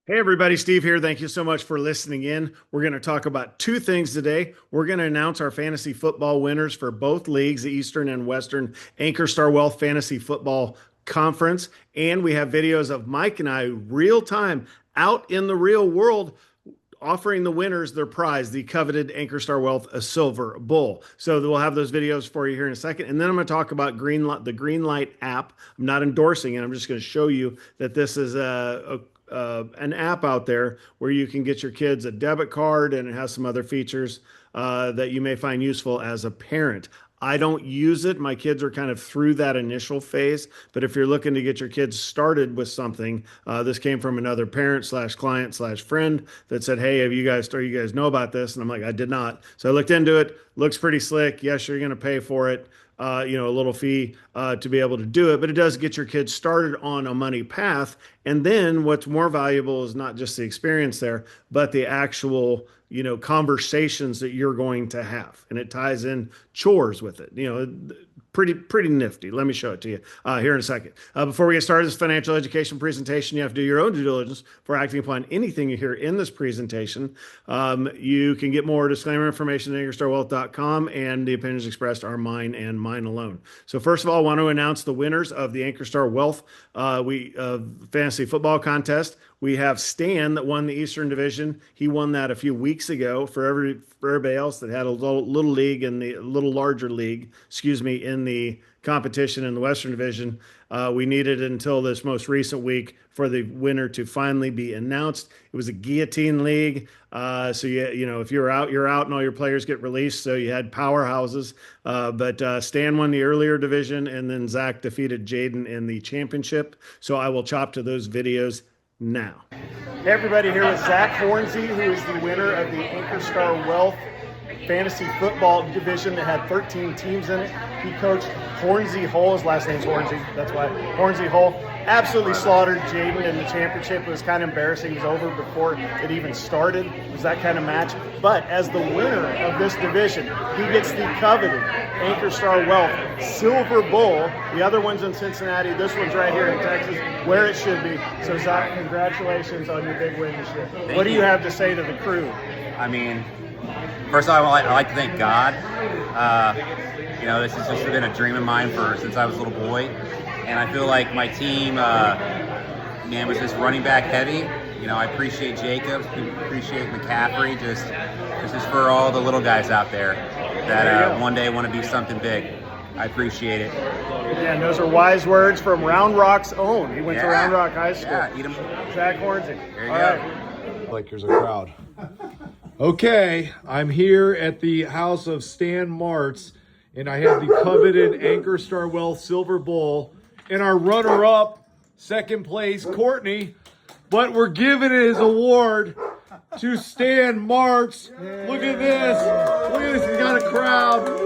Hey everybody, Steve here. Thank you so much for listening in. We're going to talk about two things today. We're going to announce our fantasy football winners for both leagues, the Eastern and Western Ankerstar Wealth Fantasy Football Conference. And we have videos of Mike and I real time out in the real world offering the winners their prize, the coveted Ankerstar Wealth a Silver Bull. So we'll have those videos for you here in a second. And then I'm going to talk about the Greenlight app. I'm not endorsing it. I'm just going to show you that this is an app out there where you can get your kids a debit card, and it has some other features that you may find useful as a parent. I don't use it. My kids are kind of through that initial phase. But if you're looking to get your kids started with something, this came from another parent slash client slash friend that said, "Hey, have you guys know about this?" And I'm like, "I did not." So I looked into it. Looks pretty slick. Yes, you're going to pay for it. A little fee to be able to do it, but it does get your kids started on a money path. And then what's more valuable is not just the experience there, but the actual, conversations that you're going to have. And it ties in chores with it. Pretty nifty. Let me show it to you here in a second. Before we get started, this financial education presentation, you have to do your own due diligence for acting upon anything you hear in this presentation. You can get more disclaimer information at ankerstarwealth.com, and the opinions expressed are mine and mine alone. So first of all, I want to announce the winners of the Ankerstar Wealth Fantasy Football Contest. We have Stan that won the Eastern Division. He won that a few weeks ago. For everybody else that had a little league in the little larger league, in the competition in the Western Division, we needed until this most recent week for the winner to finally be announced. It was a guillotine league. So if you're out, and all your players get released. So you had powerhouses. But Stan won the earlier division, and then Zach defeated Jaden in the championship. So I will chop to those videos now. Hey everybody, here with Zach Hornsey, who is the winner of the Ankerstar Wealth Fantasy Football Division that had 13 teams in it. He coached Hornsey Hull. His last name's Hornsey, that's why. Hornsey Hull absolutely slaughtered Jaden in the championship. It was kind of embarrassing. It was over before it even started. It was that kind of match. But as the winner of this division, he gets the coveted Ankerstar Wealth Silver Bull. The other one's in Cincinnati. This one's right here in Texas, where it should be. So Zach, congratulations on your big win this year. What do you have to say to the crew? I mean, first of all, I'd like to thank God. This has just been a dream of mine since I was a little boy. And I feel like my team, was just running back heavy. I appreciate Jacobs, appreciate McCaffrey, just for all the little guys out there that one day want to do something big. I appreciate it. Yeah, and those are wise words from Round Rock's own. He went to Round Rock High School. Yeah, eat 'em. Zach Hornsey. There you go. Right. Like there's a crowd. Okay, I'm here at the house of Stan Martz, and I have the coveted Ankerstar Wealth Silver Bull, and our runner-up, second place, Courtney. But we're giving his award to Stan Martz. Look at this. Look at this. He's got a crowd.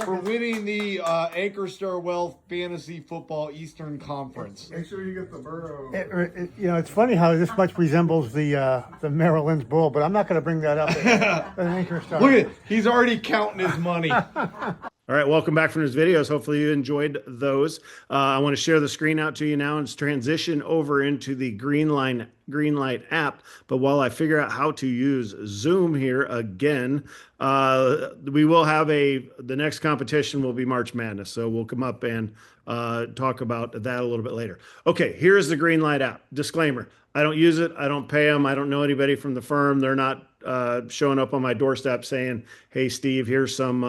For winning the Ankerstar Wealth Fantasy Football Eastern Conference. Make sure you get the burrow. It's funny how this much resembles the Merrill Lynch Bull, but I'm not going to bring that up. Look at, he's already counting his money. All right, welcome back from those videos. Hopefully you enjoyed those. I want to share the screen out to you now and transition over into the Greenlight app. But while I figure out how to use Zoom here again, we will have the next competition will be March Madness. So we'll come up and talk about that a little bit later. Okay, here's the Greenlight app. Disclaimer, I don't use it. I don't pay them. I don't know anybody from the firm. They're not showing up on my doorstep saying, "Hey, Steve, here's some,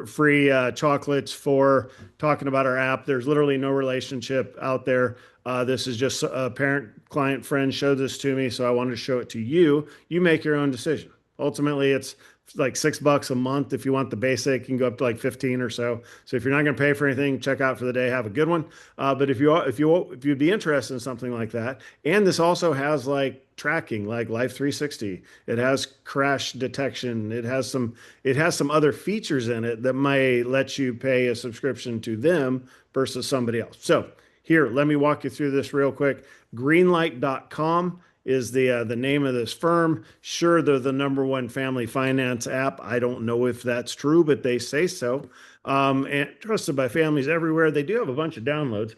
free chocolates for talking about our app." There's literally no relationship out there. This is just a parent, client, friend showed this to me, so I wanted to show it to you. You make your own decision. Ultimately, it's like $6 a month. If you want the basic, you can go up to like 15 or so. So if you're not going to pay for anything, check out for the day. Have a good one. But if you'd be interested in something like that, and this also has like tracking, like Life 360. It has crash detection. It has some other features in it that may let you pay a subscription to them versus somebody else. So here, let me walk you through this real quick. Greenlight.com is the name of this firm. Sure, they're the #1 family finance app. I don't know if that's true, but they say so. And trusted by families everywhere. They do have a bunch of downloads,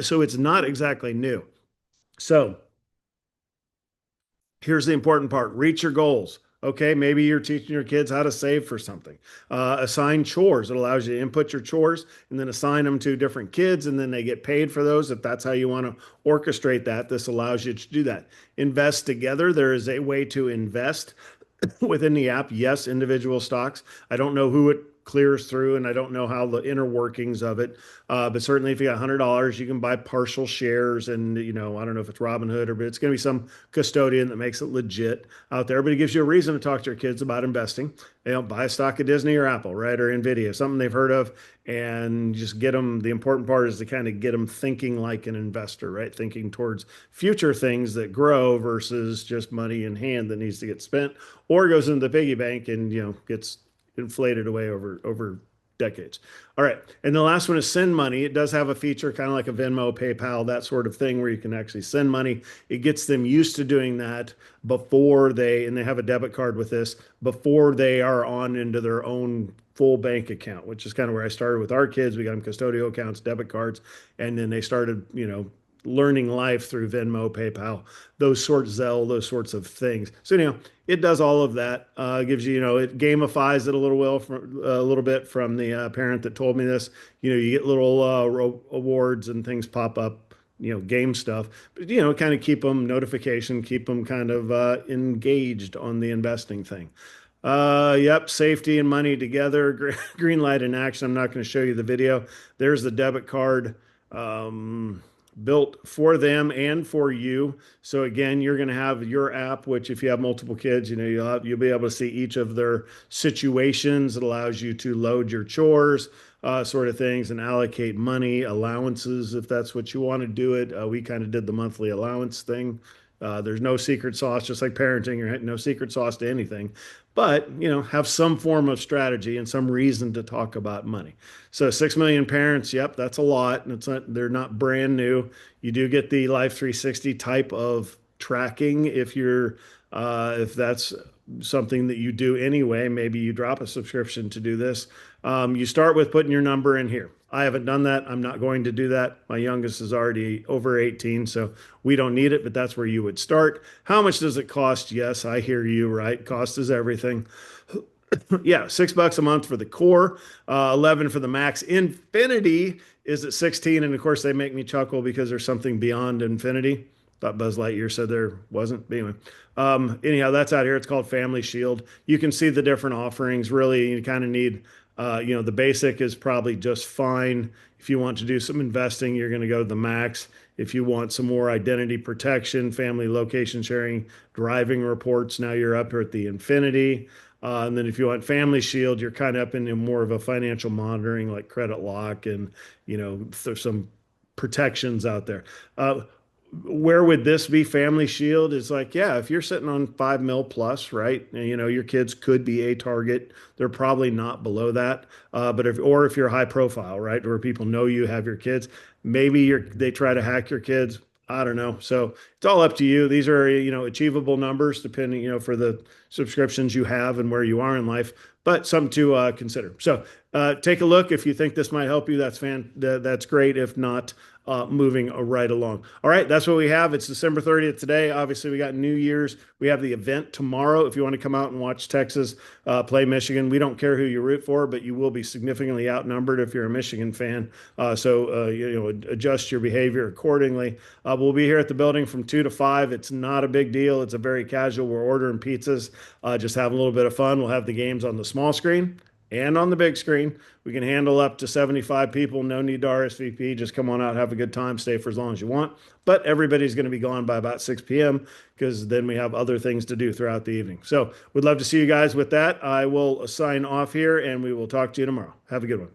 so it's not exactly new. So here's the important part. Reach your goals. Okay, maybe you're teaching your kids how to save for something. Assign chores. It allows you to input your chores and then assign them to different kids, and then they get paid for those. If that's how you want to orchestrate that, this allows you to do that. Invest together. There is a way to invest within the app. Yes, individual stocks. I don't know who it clears through, and I don't know how the inner workings of it. But certainly, if you got $100, you can buy partial shares, and I don't know if it's Robinhood but it's going to be some custodian that makes it legit out there. But it gives you a reason to talk to your kids about investing. Buy a stock of Disney or Apple, right, or Nvidia, something they've heard of, and just get them. The important part is to kind of get them thinking like an investor, right, thinking towards future things that grow versus just money in hand that needs to get spent or goes into the piggy bank and gets inflated away over decades. All right. And the last one is send money. It does have a feature kind of like a Venmo, PayPal, that sort of thing where you can actually send money. It gets them used to doing that before and they have a debit card with this, before they are on into their own full bank account, which is kind of where I started with our kids. We got them custodial accounts, debit cards, and then they started, learning life through Venmo, PayPal, Zelle, those sorts of things. So, it does all of that. Gives you, it gamifies it a little bit from the parent that told me this. You get little awards and things pop up, game stuff, but, kind of keep them keep them kind of engaged on the investing thing. Yep, safety and money together. Greenlight in action. I'm not going to show you the video. There's the debit card. Built for them and for you. So again, you're going to have your app, which if you have multiple kids, you'll be able to see each of their situations. It allows you to load your chores, sort of things, and allocate money, allowances, if that's what you want to do it. We kind of did the monthly allowance thing. There's no secret sauce, just like parenting, right? No secret sauce to anything. But, have some form of strategy and some reason to talk about money. So 6 million parents, yep, that's a lot. And they're not brand new. You do get the Life 360 type of tracking if that's something that you do anyway. Maybe you drop a subscription to do this. You start with putting your number in here. I haven't done that. I'm not going to do that. My youngest is already over 18, so we don't need it, but that's where you would start. How much does it cost? Yes, I hear you, right? Cost is everything. Yeah, $6 a month for the core, 11 for the max. Infinity is at 16, and of course they make me chuckle because there's something beyond infinity. Thought Buzz Lightyear said there wasn't. But anyway, anyhow, that's out here. It's called Family Shield. You can see the different offerings. Really, you kind of need, the basic is probably just fine. If you want to do some investing, you're going to go to the max. If you want some more identity protection, family location sharing, driving reports, now you're up here at the infinity. And then if you want Family Shield, you're kind of up into more of a financial monitoring like credit lock and, there's some protections out there. Where would this be? Family Shield is like, yeah, if you're sitting on 5 mil plus, right? And, your kids could be a target. They're probably not below that. But if you're high profile, right? Where people know you have your kids, maybe they try to hack your kids. I don't know. So it's all up to you. These are, achievable numbers depending, for the subscriptions you have and where you are in life, but something to consider. So take a look. If you think this might help you, that's great. If not, moving right along. All right, that's what we have. It's December 30th today. Obviously, we got New Year's. We have the event tomorrow. If you want to come out and watch Texas play Michigan, we don't care who you root for, but you will be significantly outnumbered if you're a Michigan fan. So adjust your behavior accordingly. We'll be here at the building from 2 to 5. It's not a big deal. It's a very casual. We're ordering pizzas, just having a little bit of fun. We'll have the games on the small screen and on the big screen. We can handle up to 75 people. No need to RSVP. Just come on out, have a good time, stay for as long as you want. But everybody's going to be gone by about 6 p.m. because then we have other things to do throughout the evening. So we'd love to see you guys with that. I will sign off here and we will talk to you tomorrow. Have a good one.